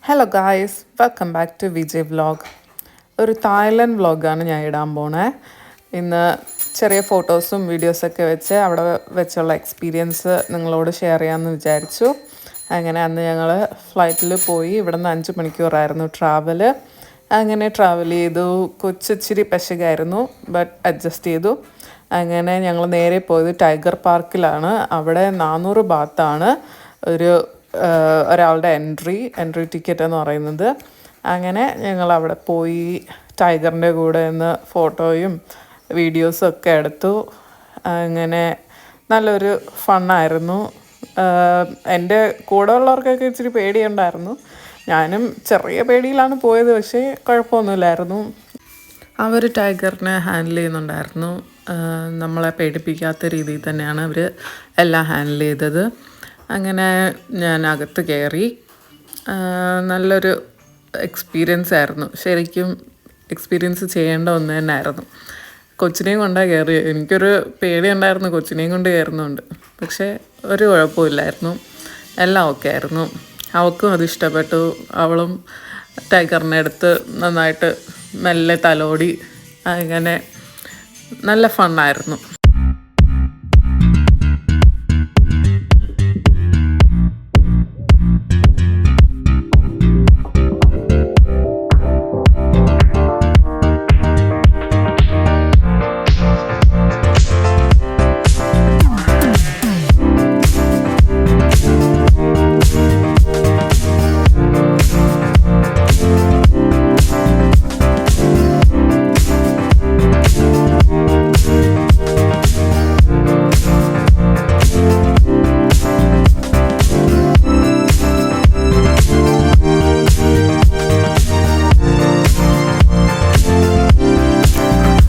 Hello guys, welcome back to Vijay vlog. ഒരു Thailand വ്ലോഗാണ് ഞാൻ ഇടാൻ പോണേ. ഇന്ന് ചെറിയ ഫോട്ടോസും വീഡിയോസൊക്കെ വെച്ച് അവിടെ വെച്ചുള്ള എക്സ്പീരിയൻസ് നിങ്ങളോട് ഷെയർ ചെയ്യാമെന്ന് വിചാരിച്ചു. അങ്ങനെ അന്ന് ഞങ്ങൾ ഫ്ലൈറ്റിൽ പോയി. ഇവിടെ നിന്ന് 5 മണിക്കൂറായിരുന്നു ട്രാവൽ. അങ്ങനെ ട്രാവൽ ചെയ്തു. കൊച്ചിച്ചിരി പെശകായിരുന്നു, ബട്ട് അഡ്ജസ്റ്റ് ചെയ്തു. അങ്ങനെ ഞങ്ങൾ നേരെ പോയത് ടൈഗർ പാർക്കിലാണ്. അവിടെ 400 ബാത്താണ് ഒരാളുടെ എൻട്രി ടിക്കറ്റ് എന്ന് പറയുന്നത്. അങ്ങനെ ഞങ്ങൾ അവിടെ പോയി ടൈഗറിൻ്റെ കൂടെ നിന്ന് ഫോട്ടോയും വീഡിയോസും ഒക്കെ എടുത്തു. അങ്ങനെ നല്ലൊരു ഫണ്ണായിരുന്നു. എൻ്റെ കൂടെ ഉള്ളവർക്കൊക്കെ ഇച്ചിരി പേടിയുണ്ടായിരുന്നു. ഞാനും ചെറിയ പേടിയിലാണ് പോയത്, പക്ഷേ കുഴപ്പമൊന്നുമില്ലായിരുന്നു. അവർ ടൈഗറിനെ ഹാൻഡിൽ ചെയ്യുന്നുണ്ടായിരുന്നു. നമ്മളെ പേടിപ്പിക്കാത്ത രീതിയിൽ തന്നെയാണ് അവർ എല്ലാം ഹാൻഡിൽ ചെയ്തത്. അങ്ങനെ ഞാൻ അകത്ത് കയറി. നല്ലൊരു എക്സ്പീരിയൻസ് ആയിരുന്നു. ശരിക്കും എക്സ്പീരിയൻസ് ചെയ്യേണ്ട ഒന്ന് തന്നെയായിരുന്നു. കൊച്ചിനെയും കൊണ്ടാണ് കയറിയത്. എനിക്കൊരു പേടിയുണ്ടായിരുന്നു കൊച്ചിനെയും കൊണ്ട് കയറുന്നുണ്ട്, പക്ഷേ ഒരു കുഴപ്പമില്ലായിരുന്നു. എല്ലാം ഓക്കെ ആയിരുന്നു. അവൾക്കും അത് ഇഷ്ടപ്പെട്ടു. അവളും ടൈഗറിനെ അടുത്ത് നന്നായിട്ട് മെല്ലെ തലോടി. അങ്ങനെ നല്ല ഫണ്ണായിരുന്നു.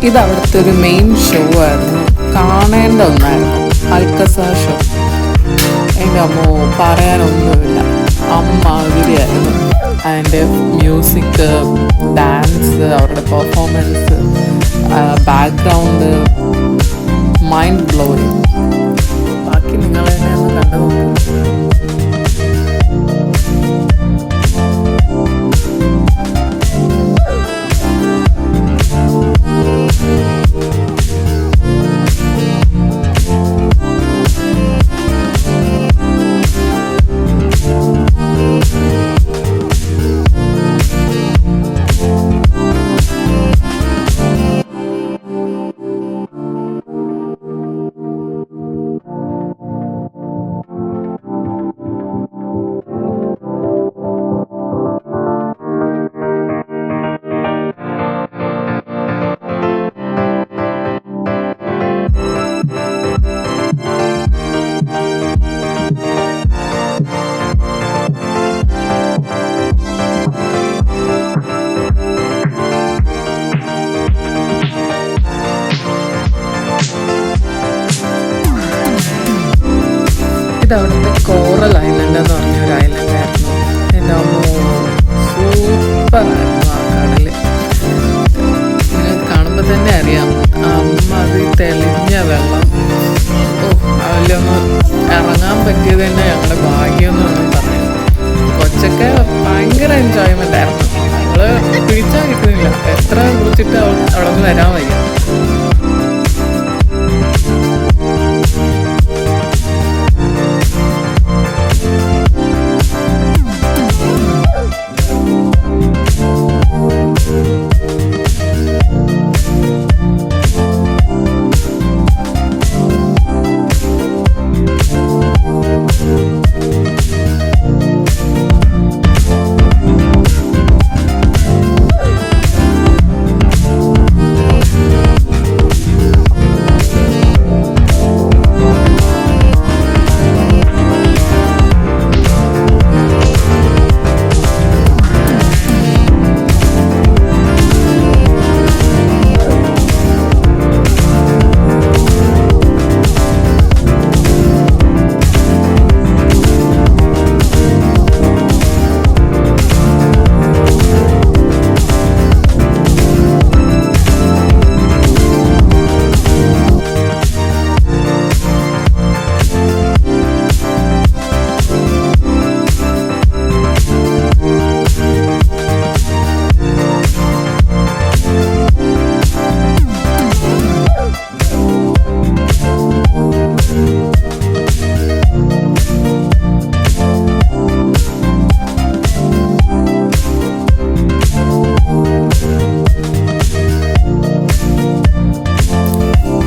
ഇത് അവിടുത്തെ ഒരു മെയിൻ ഷോ ആയിരുന്നു. കാണേണ്ട ഒന്നായിരുന്നു അൽക്കസാർ ഷോ. എൻ്റെ അമ്മോ, പറയാനൊന്നുമില്ല, അമ്മാതിരിയായിരുന്നു. അതിൻ്റെ മ്യൂസിക്, ഡാൻസ്, അവരുടെ പെർഫോമൻസ്, ബാക്ക്ഗ്രൗണ്ട്, മൈൻഡ് ബ്ലോയിങ്. ബാക്കി നിങ്ങൾ തന്നെ ഒന്ന് കണ്ടു നോക്കൂ. ഇതവിടുത്തെ കോറൽ ഐലൻഡ് എന്ന് പറഞ്ഞൊരു ഐലൻഡായിരുന്നു. എൻ്റെ അമ്മോ, സൂപ്പറായിരുന്നു ആ കടൽ. നിങ്ങൾക്ക് കാണുമ്പോൾ തന്നെ അറിയാം, അത് തെളിഞ്ഞ വെള്ളം. അതിലൊന്ന് ഇറങ്ങാൻ പറ്റിയത് തന്നെ ഞങ്ങളുടെ ഭാഗ്യം എന്നൊന്നും പറയാം. കൊച്ചൊക്കെ ഭയങ്കര എൻജോയ്മെൻ്റ് ആയിരുന്നു. ഞങ്ങൾ പിടിച്ചാൽ കിട്ടുന്നില്ല, എത്ര വിളിച്ചിട്ട് അവിടെ നിന്ന് വരാൻ വയ്യ.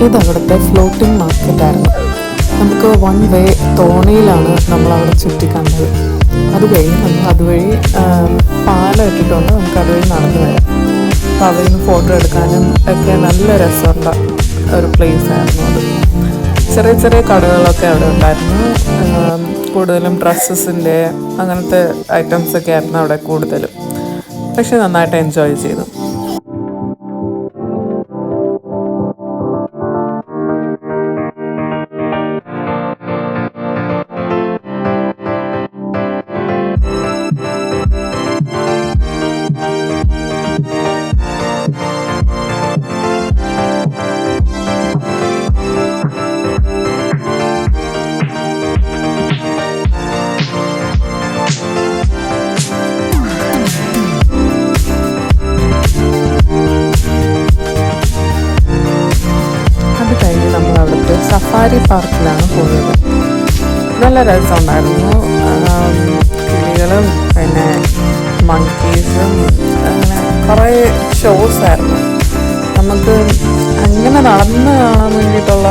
ഇതവിടുത്തെ ഫ്ലോട്ടിംഗ് മാർക്കറ്റായിരുന്നു. നമുക്ക് വൺ വേ തോണിയിലാണ് നമ്മളവിടെ ചുറ്റി കണ്ടത്. അത് കഴിഞ്ഞ് നമ്മൾ അതുവഴി പാലം ഇട്ടിട്ടുണ്ട്, നമുക്ക് അതുവഴി നടന്നു വരാം. അപ്പോൾ അവിടെ നിന്ന് ഫോട്ടോ എടുക്കാനും ഒക്കെ നല്ല രസമുള്ള ഒരു പ്ലേസ് ആയിരുന്നു അത്. ചെറിയ ചെറിയ കടകളൊക്കെ അവിടെ ഉണ്ടായിരുന്നു. കൂടുതലും ഡ്രസ്സസിൻ്റെ അങ്ങനത്തെ ഐറ്റംസൊക്കെ ആയിരുന്നു അവിടെ കൂടുതലും. പക്ഷെ നന്നായിട്ട് എൻജോയ് ചെയ്തു. സഫാരി പാർക്കിലാണ് പോയത്. നല്ല രസമുണ്ടായിരുന്നു. കിളികളും പിന്നെ മങ്കീസും അങ്ങനെ കുറേ ഷോസ് ആയിരുന്നു. നമുക്ക് അങ്ങനെ നടന്ന് കാണാൻ വേണ്ടിയിട്ടുള്ള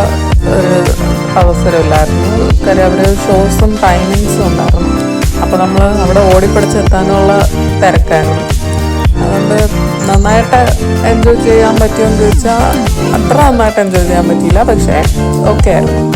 ഒരു അവസരമില്ലായിരുന്നു. കാര്യം അവർ ഷോസും ടൈമിങ്സും ഉണ്ടായിരുന്നു. അപ്പോൾ നമ്മൾ അവിടെ ഓടിപ്പിടിച്ചെത്താനുള്ള തിരക്കായിരുന്നു. അതുകൊണ്ട് നന്നായിട്ട് എൻജോയ് ചെയ്യാൻ പറ്റുമെന്ന് ചോദിച്ചാൽ അത്ര നന്നായിട്ട് എൻജോയ് ചെയ്യാൻ പറ്റിയില്ല, പക്ഷേ ഓക്കെ ആയിരുന്നു.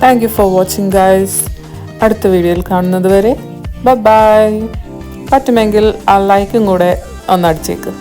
Thank you for watching guys. അടുത്ത വീഡിയോയിൽ കാണുന്നത് വരെ ബൈ. പറ്റുമെങ്കിൽ ആ ലൈക്കും കൂടെ ഒന്ന് അടിച്ചേക്ക്.